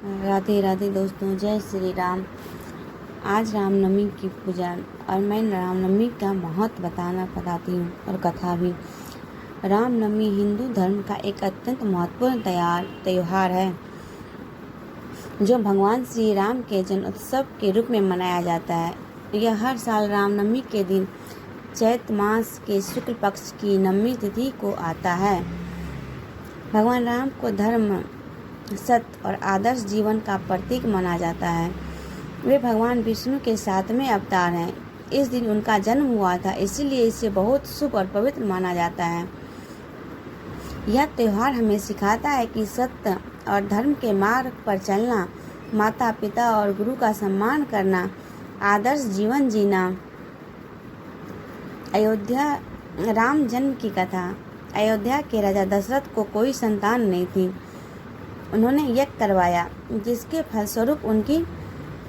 राधे राधे दोस्तों, जय श्री राम। आज रामनवमी की पूजा और मैं रामनवमी का महत्व बताती हूँ और कथा भी। रामनवमी हिंदू धर्म का एक अत्यंत महत्वपूर्ण त्योहार है जो भगवान श्री राम के जन्म उत्सव के रूप में मनाया जाता है। यह हर साल रामनवमी के दिन चैत्र मास के शुक्ल पक्ष की नवमी तिथि को आता है। भगवान राम को धर्म, सत्य और आदर्श जीवन का प्रतीक माना जाता है। वे भगवान विष्णु के 7वें अवतार हैं। इस दिन उनका जन्म हुआ था, इसीलिए इसे बहुत शुभ और पवित्र माना जाता है। यह त्यौहार हमें सिखाता है कि सत्य और धर्म के मार्ग पर चलना, माता पिता और गुरु का सम्मान करना, आदर्श जीवन जीना। अयोध्या राम जन्म की कथा। अयोध्या के राजा दशरथ को कोई संतान नहीं थी। उन्होंने यज्ञ करवाया, जिसके फलस्वरूप उनकी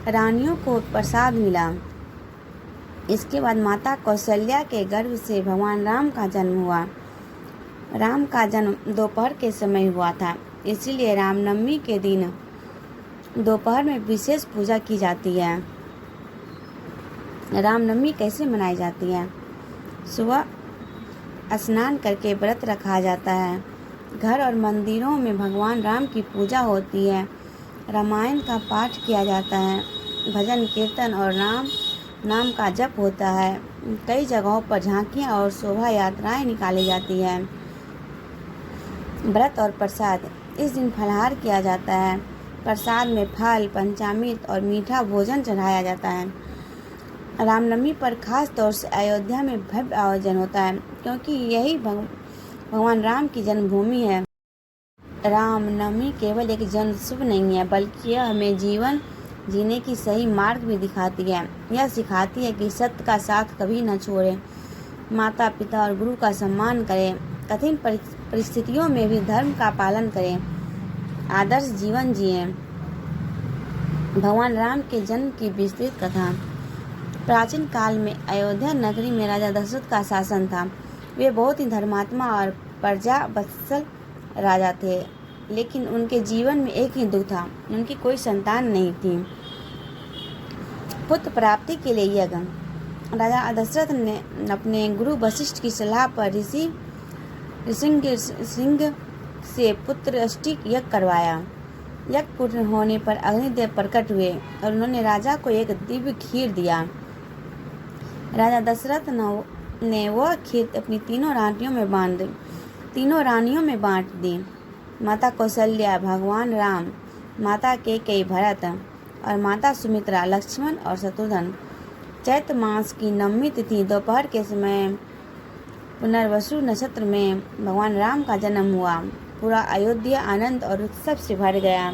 रानियों को प्रसाद मिला। इसके बाद माता कौशल्या के गर्भ से भगवान राम का जन्म हुआ। राम का जन्म दोपहर के समय हुआ था, इसीलिए रामनवमी के दिन दोपहर में विशेष पूजा की जाती है। रामनवमी कैसे मनाई जाती है? सुबह स्नान करके व्रत रखा जाता है। घर और मंदिरों में भगवान राम की पूजा होती है। रामायण का पाठ किया जाता है। भजन कीर्तन और नाम का जप होता है। कई जगहों पर झांकियाँ और शोभा यात्राएं निकाली जाती है। व्रत और प्रसाद। इस दिन फलाहार किया जाता है। प्रसाद में फल, पंचामृत और मीठा भोजन चढ़ाया जाता है। रामनवमी पर खास तौर से अयोध्या में भव्य आयोजन होता है, क्योंकि यही भगवान राम की जन्मभूमि है। रामनवमी केवल एक जन्मोत्सव नहीं है, बल्कि यह हमें जीवन जीने की सही मार्ग भी दिखाती है। यह सिखाती है कि सत्य का साथ कभी न छोड़ें, माता पिता और गुरु का सम्मान करें, कठिन परिस्थितियों में भी धर्म का पालन करें, आदर्श जीवन जिएं। भगवान राम के जन्म की विस्तृत कथा। प्राचीन काल में अयोध्या नगरी में राजा दशरथ का शासन था। वे बहुत ही धर्मात्मा और प्रजा वत्सल राजा थे, लेकिन उनके जीवन में एक ही दुख था, उनकी कोई संतान नहीं थी। पुत्र प्राप्ति के लिए यज्ञ। राजा दशरथ ने अपने गुरु वशिष्ठ की सलाह पर ऋषि सिंह से पुत्रष्टि यज्ञ करवाया। यज्ञ पूर्ण होने पर अग्निदेव प्रकट हुए और उन्होंने राजा को एक दिव्य खीर दिया। राजा दशरथ ने वह खीर अपनी तीनों रानियों में बांट दी। माता कौशल्या, भगवान राम, माता कैकेयी, भरत और माता सुमित्रा, लक्ष्मण और शत्रुघ्न। चैत्र मास की नवमी तिथि दोपहर के समय पुनर्वसु नक्षत्र में भगवान राम का जन्म हुआ। पूरा अयोध्या आनंद और उत्सव से भर गया।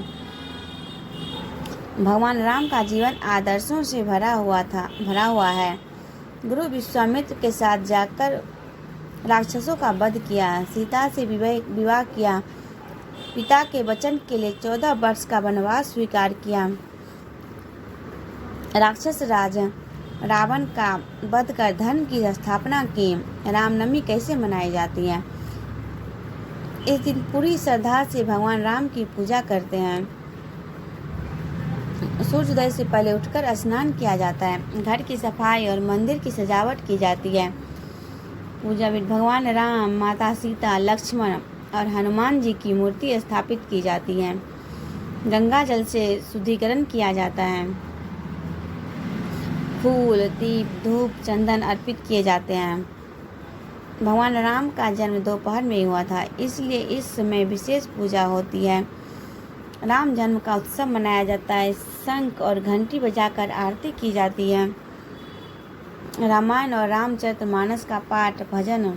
भगवान राम का जीवन आदर्शों से भरा हुआ है। गुरु विश्वामित्र के साथ जाकर राक्षसों का वध किया, सीता से विवाह किया, पिता के वचन के लिए 14 वर्ष का वनवास स्वीकार किया, राक्षस राज रावण का वध कर धर्म की स्थापना की। रामनवमी कैसे मनाई जाती है? इस दिन पूरी श्रद्धा से भगवान राम की पूजा करते हैं। सूर्योदय से पहले उठकर स्नान किया जाता है। घर की सफाई और मंदिर की सजावट की जाती है। पूजा में भगवान राम, माता सीता, लक्ष्मण और हनुमान जी की मूर्ति स्थापित की जाती है। गंगा जल से शुद्धिकरण किया जाता है। फूल, दीप, धूप, चंदन अर्पित किए जाते हैं। भगवान राम का जन्म दोपहर में हुआ था, इसलिए इस समय विशेष पूजा होती है। राम जन्म का उत्सव मनाया जाता है। शंख और घंटी बजाकर आरती की जाती है। रामायण और रामचरितमानस का पाठ, भजन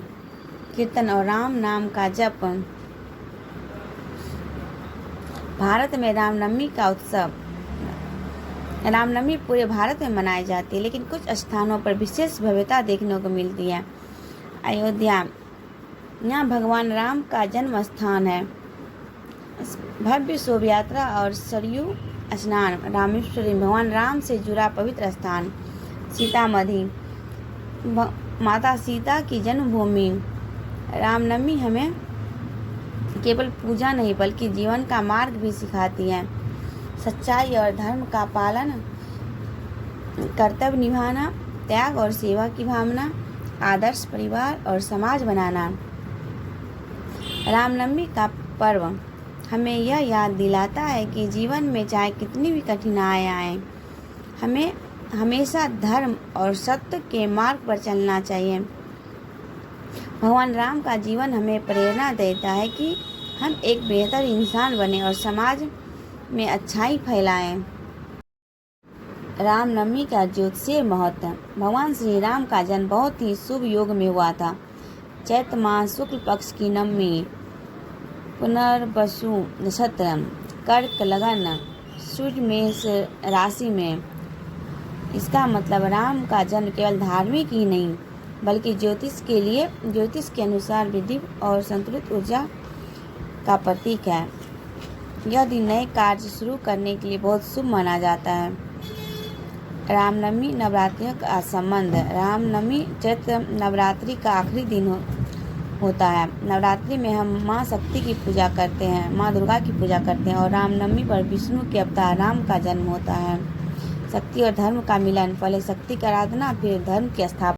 कीर्तन और राम नाम का जप। भारत में रामनवमी का उत्सव। रामनवमी पूरे भारत में मनाई जाती है, लेकिन कुछ स्थानों पर विशेष भव्यता देखने को मिलती है। अयोध्या, यहाँ भगवान राम का जन्म स्थान है। भव्य शोभा यात्रा और सरयू स्नान। रामेश्वरी, भगवान राम से जुड़ा पवित्र स्थान। सीतामढ़ी, माता सीता की जन्मभूमि। रामनवमी हमें केवल पूजा नहीं बल्कि जीवन का मार्ग भी सिखाती है। सच्चाई और धर्म का पालन, कर्तव्य निभाना, त्याग और सेवा की भावना, आदर्श परिवार और समाज बनाना। रामनवमी का पर्व हमें यह याद दिलाता है कि जीवन में चाहे कितनी भी कठिनाइयाँ आएं, हमें हमेशा धर्म और सत्य के मार्ग पर चलना चाहिए। भगवान राम का जीवन हमें प्रेरणा देता है कि हम एक बेहतर इंसान बने और समाज में अच्छाई फैलाएं। रामनवमी का ज्योतिषीय महत्व। भगवान श्री राम का जन्म बहुत ही शुभ योग में हुआ था। चैत्र मास शुक्ल पक्ष की नवमी, पुनर्वसु नक्षत्र, कर्क लगन, सूर्य मेष राशि में। इसका मतलब राम का जन्म केवल धार्मिक ही नहीं बल्कि ज्योतिष के अनुसार विधि और संतुलित ऊर्जा का प्रतीक है। यह दिन नए कार्य शुरू करने के लिए बहुत शुभ माना जाता है। रामनवमी नवरात्रियों का संबंध। रामनवमी चैत्र नवरात्रि का आखिरी दिन होता है। नवरात्रि में हम माँ शक्ति की पूजा करते हैं, माँ दुर्गा की पूजा करते हैं और रामनवमी पर विष्णु के अवतार राम का जन्म होता है। शक्ति और धर्म का मिलन, पहले शक्ति की आराधना फिर धर्म की स्थापना।